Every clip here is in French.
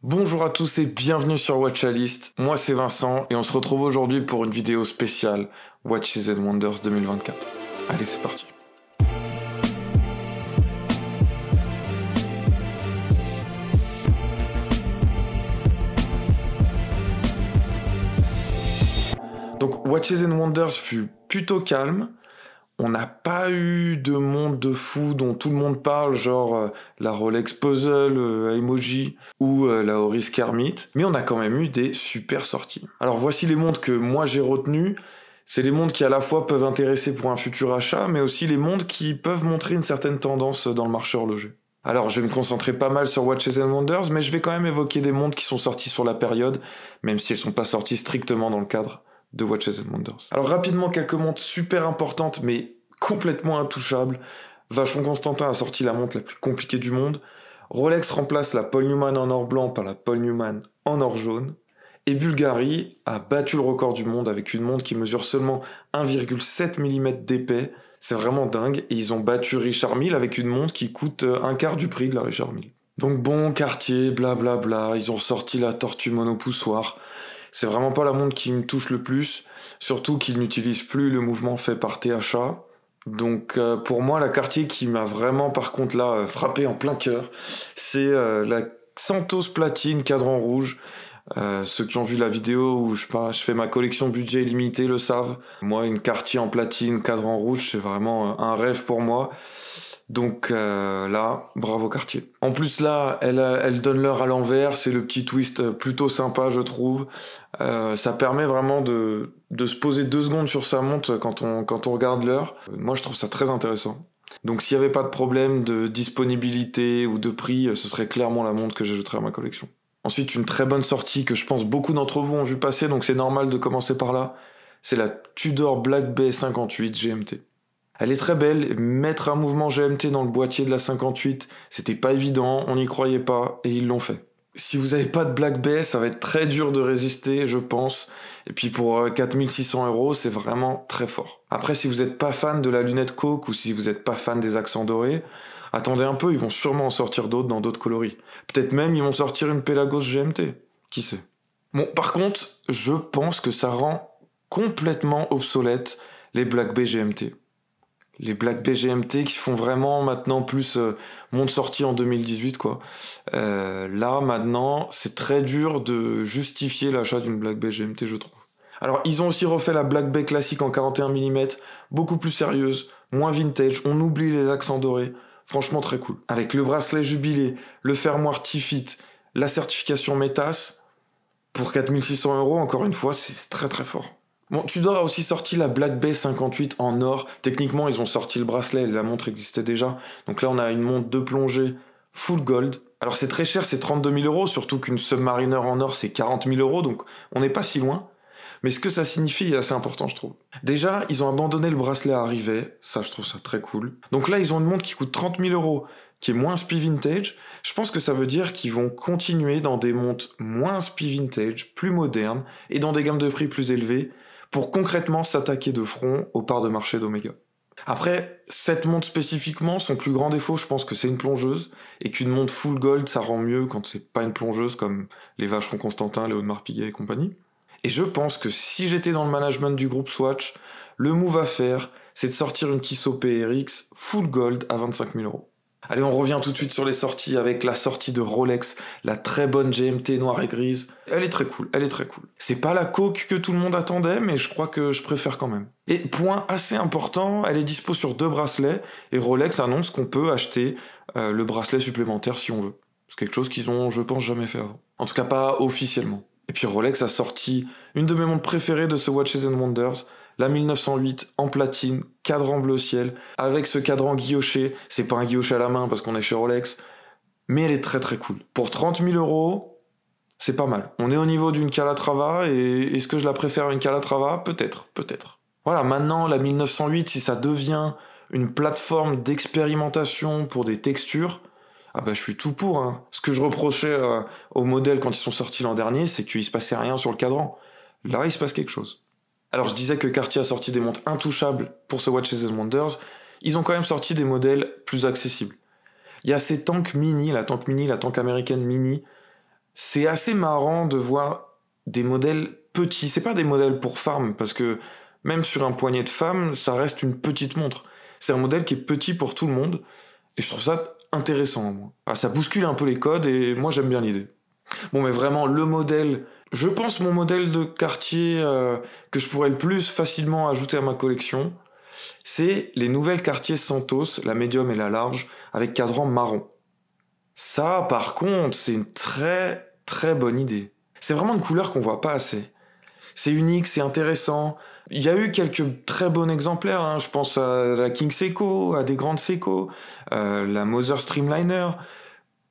Bonjour à tous et bienvenue sur Watchalist. Moi c'est Vincent et on se retrouve aujourd'hui pour une vidéo spéciale Watches and Wonders 2024. Allez, c'est parti. Donc Watches and Wonders fut plutôt calme. On n'a pas eu de monde de fou dont tout le monde parle, genre la Rolex Puzzle Emoji ou la Oris Kermit, mais on a quand même eu des super sorties. Alors voici les montres que moi j'ai retenues. C'est les montres qui à la fois peuvent intéresser pour un futur achat, mais aussi les montres qui peuvent montrer une certaine tendance dans le marché horloger. Alors je vais me concentrer pas mal sur Watches and Wonders, mais je vais quand même évoquer des montres qui sont sorties sur la période, même si elles sont pas sorties strictement dans le cadre de Watches and Wonders. Alors rapidement, quelques montres super importantes, mais complètement intouchables. Vacheron Constantin a sorti la montre la plus compliquée du monde. Rolex remplace la Paul Newman en or blanc par la Paul Newman en or jaune. Et Bulgari a battu le record du monde avec une montre qui mesure seulement 1,7 mm d'épais. C'est vraiment dingue. Et ils ont battu Richard Mille avec une montre qui coûte un quart du prix de la Richard Mille. Donc bon, Cartier, blablabla, ils ont sorti la Tortue monopoussoir. C'est vraiment pas la montre qui me touche le plus, surtout qu'ils n'utilisent plus le mouvement fait par THA. Donc pour moi, la Cartier qui m'a vraiment par contre là frappé en plein cœur, c'est la Santos Platine cadran rouge. Ceux qui ont vu la vidéo où je fais ma collection budget illimité le savent. Moi, une Cartier en platine cadran rouge, c'est vraiment un rêve pour moi. Donc là, bravo Cartier. En plus là, elle donne l'heure à l'envers, c'est le petit twist plutôt sympa je trouve. Ça permet vraiment de se poser 2 secondes sur sa montre quand on regarde l'heure. Moi je trouve ça très intéressant. Donc s'il n'y avait pas de problème de disponibilité ou de prix, ce serait clairement la montre que j'ajouterais à ma collection. Ensuite, une très bonne sortie que je pense beaucoup d'entre vous ont vu passer, donc c'est normal de commencer par là, c'est la Tudor Black Bay 58 GMT. Elle est très belle, mettre un mouvement GMT dans le boîtier de la 58, c'était pas évident, on n'y croyait pas, et ils l'ont fait. Si vous n'avez pas de Black Bay, ça va être très dur de résister, je pense. Et puis pour 4600 €, c'est vraiment très fort. Après, si vous n'êtes pas fan de la lunette coke, ou si vous n'êtes pas fan des accents dorés, attendez un peu, ils vont sûrement en sortir d'autres dans d'autres coloris. Peut-être même ils vont sortir une Pelagos GMT, qui sait. Bon, par contre, je pense que ça rend complètement obsolète les Black Bay GMT. Les Black Bay GMT qui font vraiment maintenant plus montre sortie en 2018 quoi. Là maintenant c'est très dur de justifier l'achat d'une Black Bay GMT je trouve. Alors ils ont aussi refait la Black Bay classique en 41 mm, beaucoup plus sérieuse, moins vintage, on oublie les accents dorés, franchement très cool. Avec le bracelet jubilé, le fermoir T-Fit, la certification METAS, pour 4600 €, encore une fois c'est très très fort. Bon, Tudor a aussi sorti la Black Bay 58 en or. Techniquement, ils ont sorti le bracelet, la montre existait déjà. Donc là, on a une montre de plongée full gold. Alors c'est très cher, c'est 32 000 €, surtout qu'une Submariner en or, c'est 40 000 €, donc on n'est pas si loin. Mais ce que ça signifie est assez important, je trouve. Déjà, ils ont abandonné le bracelet à rivet, ça, je trouve ça très cool. Donc là, ils ont une montre qui coûte 30 000 €, qui est moins spi vintage. Je pense que ça veut dire qu'ils vont continuer dans des montres moins spi vintage, plus modernes, et dans des gammes de prix plus élevées, pour concrètement s'attaquer de front aux parts de marché d'Omega. Après, cette montre spécifiquement, son plus grand défaut, je pense que c'est une plongeuse, et qu'une montre full gold, ça rend mieux quand c'est pas une plongeuse comme les Vacheron Constantin, les Audemars Piguet et compagnie. Et je pense que si j'étais dans le management du groupe Swatch, le move à faire, c'est de sortir une Tissot PRX full gold à 25 000 €. Allez, on revient tout de suite sur les sorties avec la sortie de Rolex, la très bonne GMT noire et grise. Elle est très cool, elle est très cool. C'est pas la coque que tout le monde attendait, mais je crois que je préfère quand même. Et point assez important, elle est dispo sur 2 bracelets, et Rolex annonce qu'on peut acheter le bracelet supplémentaire si on veut. C'est quelque chose qu'ils ont, je pense, jamais fait avant. En tout cas, pas officiellement. Et puis Rolex a sorti une de mes montres préférées de ce Watches and Wonders, la 1908 en platine, cadran bleu ciel, avec ce cadran guilloché. C'est pas un guillochet à la main parce qu'on est chez Rolex, mais elle est très très cool. Pour 30 000 €, c'est pas mal. On est au niveau d'une Calatrava, et est-ce que je la préfère à une Calatrava ? Peut-être, peut-être. Voilà, maintenant la 1908, si ça devient une plateforme d'expérimentation pour des textures, ah bah je suis tout pour, hein. Ce que je reprochais aux modèles quand ils sont sortis l'an dernier, c'est qu'il se passait rien sur le cadran. Là, il se passe quelque chose. Alors je disais que Cartier a sorti des montres intouchables pour ce Watches and Wonders, ils ont quand même sorti des modèles plus accessibles. Il y a ces tanks mini, la tank américaine mini, C'est assez marrant de voir des modèles petits. C'est pas des modèles pour femmes, parce que même sur un poignet de femme, ça reste une petite montre. C'est un modèle qui est petit pour tout le monde, et je trouve ça intéressant, moi. Ah, ça bouscule un peu les codes, et moi j'aime bien l'idée. Bon, mais vraiment, le modèle... Je pense mon modèle de Cartier que je pourrais le plus facilement ajouter à ma collection, c'est les nouvelles Cartier Santos, la médium et la large, avec cadran marron. Ça, par contre, c'est une très très bonne idée. C'est vraiment une couleur qu'on voit pas assez. C'est unique, c'est intéressant. Il y a eu quelques très bons exemplaires, hein. Je pense à la King Seiko, à des grandes Seiko, la Mother Streamliner.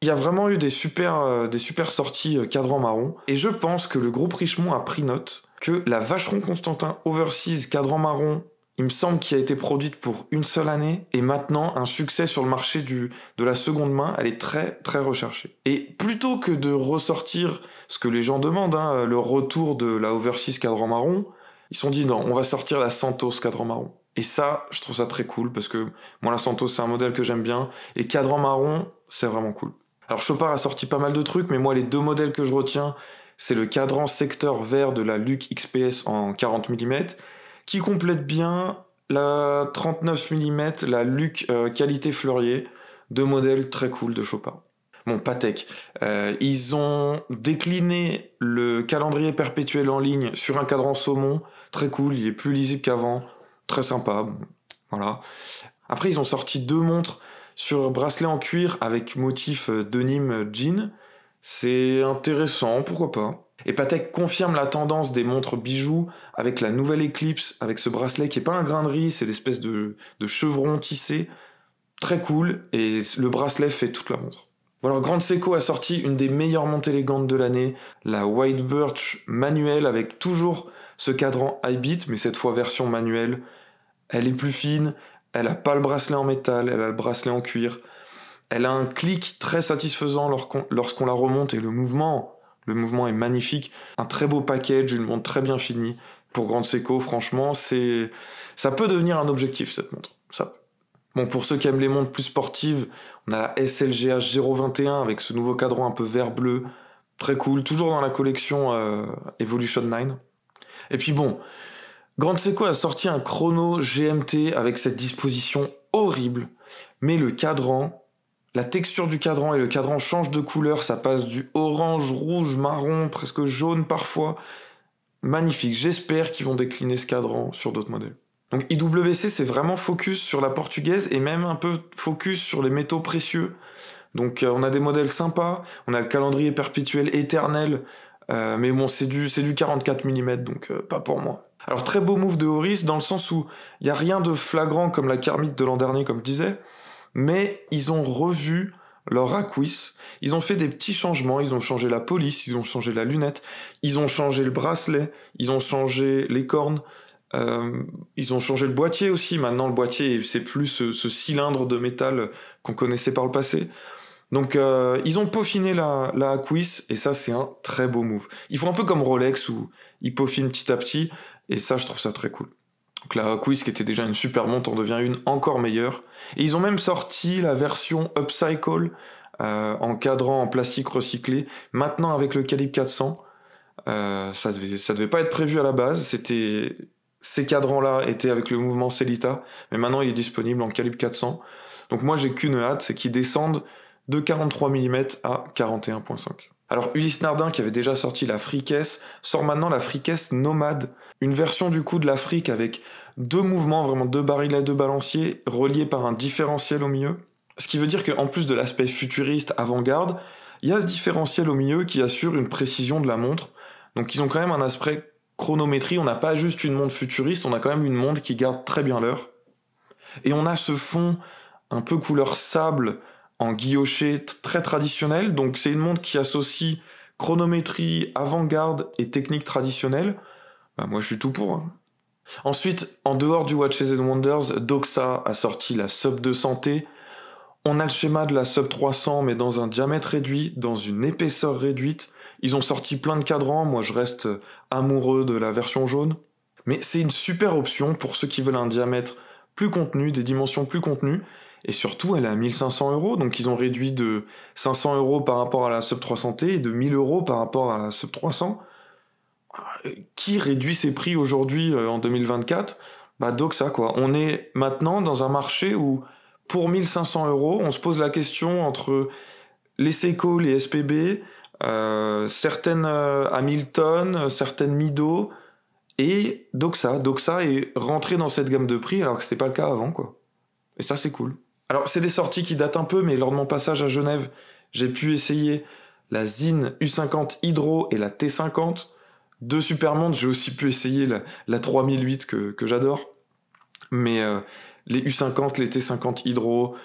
Il y a vraiment eu des super sorties cadran marron. Et je pense que le groupe Richemont a pris note que la Vacheron Constantin Overseas cadran marron, il me semble qu'il a été produite pour une seule année, et maintenant un succès sur le marché de la seconde main, elle est très très recherchée. Et plutôt que de ressortir ce que les gens demandent, hein, le retour de la Overseas cadran marron, ils se sont dit non, on va sortir la Santos cadran marron. Et ça, je trouve ça très cool, parce que moi la Santos c'est un modèle que j'aime bien, et cadran marron, c'est vraiment cool. Alors Chopard a sorti pas mal de trucs, mais moi les deux modèles que je retiens, c'est le cadran secteur vert de la Luke XPS en 40 mm, qui complète bien la 39 mm, la Luke qualité Fleurier, deux modèles très cool de Chopard. Bon, Patek, ils ont décliné le calendrier perpétuel en ligne sur un cadran saumon, très cool, il est plus lisible qu'avant, très sympa, bon, voilà. Après ils ont sorti deux montres sur bracelet en cuir avec motif denim jean, c'est intéressant, pourquoi pas. Et Patek confirme la tendance des montres bijoux avec la nouvelle Eclipse, avec ce bracelet qui est pas un grain de riz, c'est l'espèce de chevron tissé, très cool, et le bracelet fait toute la montre. Bon alors Grande Seiko a sorti une des meilleures montres élégantes de l'année, la White Birch manuelle avec toujours ce cadran high beat, mais cette fois version manuelle. Elle est plus fine, elle a pas le bracelet en métal, elle a le bracelet en cuir. Elle a un clic très satisfaisant lorsqu'on la remonte, et le mouvement est magnifique. Un très beau package, une montre très bien finie. Pour Grande Seiko, franchement, ça peut devenir un objectif, cette montre. Ça. Bon, pour ceux qui aiment les montres plus sportives, on a la SLGH 021 avec ce nouveau cadran un peu vert-bleu. Très cool, toujours dans la collection Evolution 9. Et puis bon, Grande Seiko a sorti un chrono GMT avec cette disposition horrible, mais le cadran, la texture du cadran et le cadran changent de couleur, ça passe du orange, rouge, marron, presque jaune parfois. Magnifique, j'espère qu'ils vont décliner ce cadran sur d'autres modèles. Donc IWC c'est vraiment focus sur la portugaise et même un peu focus sur les métaux précieux. Donc on a des modèles sympas, on a le calendrier perpétuel éternel, mais bon c'est du 44 mm donc pas pour moi. Alors très beau move de Oris dans le sens où il n'y a rien de flagrant comme la Kermit de l'an dernier comme je disais, mais ils ont revu leur Aquis, ils ont fait des petits changements, ils ont changé la police, ils ont changé la lunette, ils ont changé le bracelet, ils ont changé les cornes, ils ont changé le boîtier aussi, maintenant le boîtier c'est plus ce cylindre de métal qu'on connaissait par le passé. Donc ils ont peaufiné la Aquis et ça c'est un très beau move. Ils font un peu comme Rolex où ils peaufinent petit à petit et ça je trouve ça très cool. Donc la Aquis qui était déjà une super montre en devient une encore meilleure. Et ils ont même sorti la version Upcycle en cadran en plastique recyclé, maintenant avec le calibre 400. Ça devait pas être prévu à la base, ces cadrans-là étaient avec le mouvement Celita, mais maintenant il est disponible en calibre 400. Donc moi j'ai qu'une hâte, c'est qu'ils descendent de 43 mm à 41.5. Alors Ulysse Nardin, qui avait déjà sorti la Fricesse, sort maintenant la Fricesse Nomade, une version du coup de la Fric avec deux mouvements, vraiment deux barillets, deux balanciers, reliés par un différentiel au milieu. Ce qui veut dire qu'en plus de l'aspect futuriste, avant-garde, il y a ce différentiel au milieu qui assure une précision de la montre. Donc ils ont quand même un aspect chronométrie, on n'a pas juste une montre futuriste, on a quand même une montre qui garde très bien l'heure. Et on a ce fond un peu couleur sable, en guilloché très traditionnel, donc c'est une montre qui associe chronométrie, avant-garde et technique traditionnelle. Bah, moi je suis tout pour. Hein. Ensuite, en dehors du Watches and Wonders, Doxa a sorti la Sub 200T. On a le schéma de la Sub 300 mais dans un diamètre réduit, dans une épaisseur réduite. Ils ont sorti plein de cadrans, moi je reste amoureux de la version jaune. Mais c'est une super option pour ceux qui veulent un diamètre plus contenu, des dimensions plus contenues. Et surtout, elle est à 1500 €, donc ils ont réduit de 500 € par rapport à la Sub 300T et de 1000 € par rapport à la Sub 300. Qui réduit ses prix aujourd'hui en 2024? Bah Doxa quoi. On est maintenant dans un marché où pour 1500 €, on se pose la question entre les Seiko, les SPB, certaines Hamilton, certaines Mido et Doxa. Doxa est rentré dans cette gamme de prix alors que c'était pas le cas avant quoi. Et ça c'est cool. Alors c'est des sorties qui datent un peu, mais lors de mon passage à Genève, j'ai pu essayer la Zin U50 Hydro et la T50. Deux super montres, j'ai aussi pu essayer la 3008 que j'adore. Mais les U50, les T50 Hydro,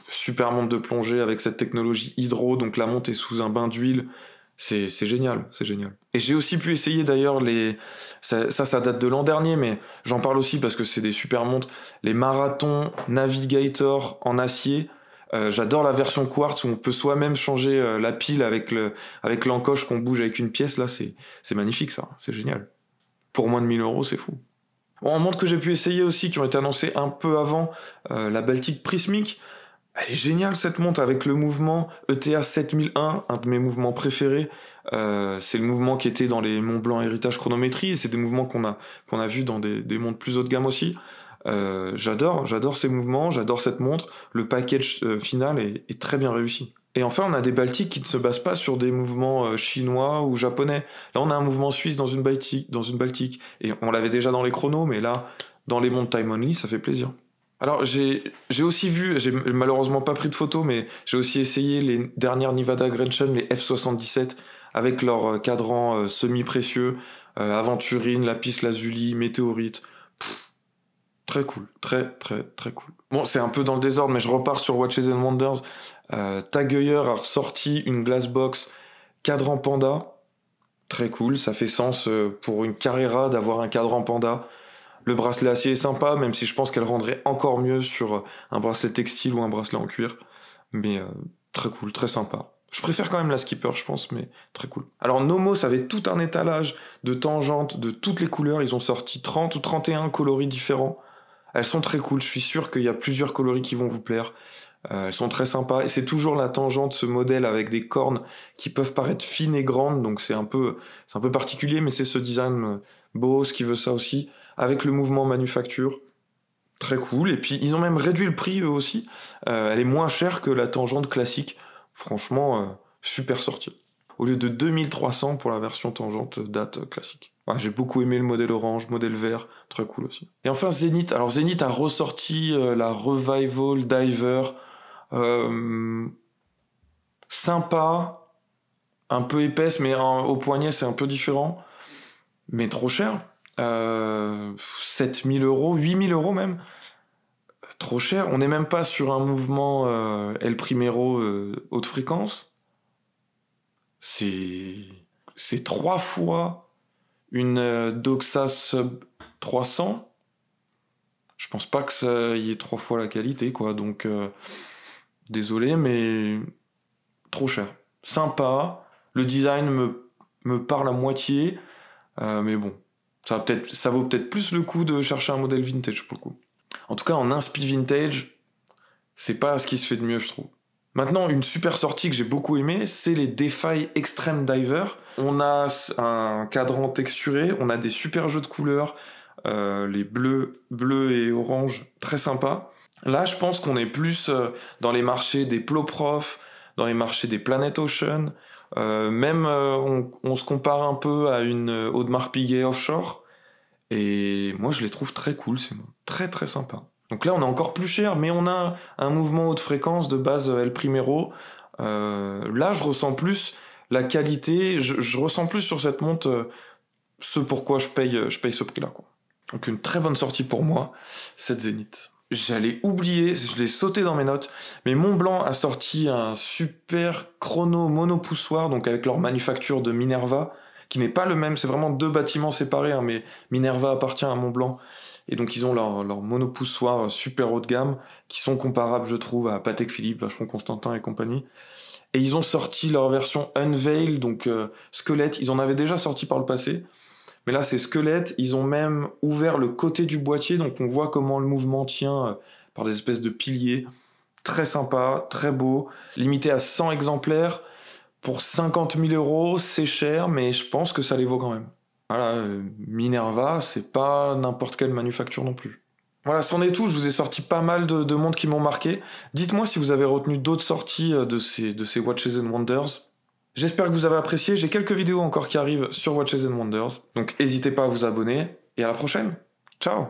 super montre de plongée avec cette technologie Hydro, donc la montre est sous un bain d'huile. C'est génial, c'est génial. Et j'ai aussi pu essayer d'ailleurs ça date de l'an dernier, mais j'en parle aussi parce que c'est des super montres, les Marathon Navigator en acier. J'adore la version quartz où on peut soi-même changer la pile avec l'encoche qu'on bouge avec une pièce. Là, c'est magnifique ça, c'est génial. Pour moins de 1000 €, c'est fou. Bon, en montre que j'ai pu essayer aussi, qui ont été annoncées un peu avant, la Baltic Prismic. Elle est géniale cette montre avec le mouvement ETA 7001, un de mes mouvements préférés. C'est le mouvement qui était dans les Mont Blanc Héritage Chronométrie et c'est des mouvements qu'on a vus dans des montres plus haut de gamme aussi. J'adore ces mouvements, j'adore cette montre. Le package final est très bien réussi. Et enfin, on a des Baltiques qui ne se basent pas sur des mouvements chinois ou japonais. Là, on a un mouvement suisse dans une Baltique. Et on l'avait déjà dans les chronos, mais là, dans les montres Time Only, ça fait plaisir. Alors, j'ai aussi vu, j'ai malheureusement pas pris de photos, mais j'ai aussi essayé les dernières Nevada Gretchen, les F77, avec leur cadran semi-précieux, Aventurine, Lapis Lazuli, Météorite. Très cool, très cool. Bon, c'est un peu dans le désordre, mais je repars sur Watches and Wonders. Tag Heuer a ressorti une Glassbox cadran panda. Très cool, ça fait sens pour une Carrera d'avoir un cadran panda. Le bracelet acier est sympa, même si je pense qu'elle rendrait encore mieux sur un bracelet textile ou un bracelet en cuir. Mais très cool, très sympa. Je préfère quand même la Skipper, je pense, mais très cool. Alors Nomos avait tout un étalage de tangentes de toutes les couleurs. Ils ont sorti 30 ou 31 coloris différents. Elles sont très cool, je suis sûr qu'il y a plusieurs coloris qui vont vous plaire. Elles sont très sympas, et c'est toujours la tangente, ce modèle avec des cornes qui peuvent paraître fines et grandes, donc c'est un peu particulier, mais c'est ce design Boss qui veut ça aussi, avec le mouvement manufacture. Très cool, et puis ils ont même réduit le prix eux aussi. Elle est moins chère que la tangente classique. Franchement, super sortie. Au lieu de 2300 pour la version tangente date classique. Ouais, j'ai beaucoup aimé le modèle orange, modèle vert, très cool aussi. Et enfin Zenith. Alors Zenith a ressorti la Revival Diver. Sympa, un peu épaisse, mais au poignet c'est un peu différent. Mais trop cher. 7000 €, 8000 € même. Trop cher. On n'est même pas sur un mouvement El Primero haute fréquence. C'est 3 fois une Doxa Sub 300. Je pense pas que ça y ait 3 fois la qualité, quoi. Donc, désolé, mais trop cher. Sympa. Le design me parle à moitié. Mais bon, ça vaut peut-être plus le coup de chercher un modèle vintage, pour le coup. En tout cas, en inspi vintage, c'est pas ce qui se fait de mieux, je trouve. Maintenant, une super sortie que j'ai beaucoup aimée, c'est les Defy Extreme Diver. On a un cadran texturé, on a des super jeux de couleurs, les bleus et orange, très sympa. Là, je pense qu'on est plus dans les marchés des Ploprof, dans les marchés des Planet Ocean. On se compare un peu à une Audemars Piguet Offshore. Et moi, je les trouve très cool, c'est très très sympa. Donc là, on est encore plus cher, mais on a un mouvement haute fréquence de base El Primero. Là, je ressens plus la qualité, je ressens plus sur cette montre ce pourquoi je paye ce prix-là, quoi. Donc une très bonne sortie pour moi, cette Zenith. J'allais oublier, je l'ai sauté dans mes notes, mais Montblanc a sorti un super chrono monopoussoir, donc avec leur manufacture de Minerva, qui n'est pas le même, c'est vraiment deux bâtiments séparés, hein, mais Minerva appartient à Montblanc. Et donc ils ont leur monopoussoir super haut de gamme, qui sont comparables, je trouve, à Patek Philippe, Vacheron Constantin et compagnie. Et ils ont sorti leur version Unveil, donc squelette, ils en avaient déjà sorti par le passé, mais là c'est squelette, ils ont même ouvert le côté du boîtier, donc on voit comment le mouvement tient par des espèces de piliers. très sympa, très beau, limité à 100 exemplaires. Pour 50 000 €, c'est cher, mais je pense que ça les vaut quand même. Voilà, Minerva, c'est pas n'importe quelle manufacture non plus. Voilà, c'en est tout, je vous ai sorti pas mal de montres qui m'ont marqué. Dites-moi si vous avez retenu d'autres sorties de ces Watches and Wonders. J'espère que vous avez apprécié, j'ai quelques vidéos encore qui arrivent sur Watches and Wonders, donc n'hésitez pas à vous abonner, et à la prochaine. Ciao!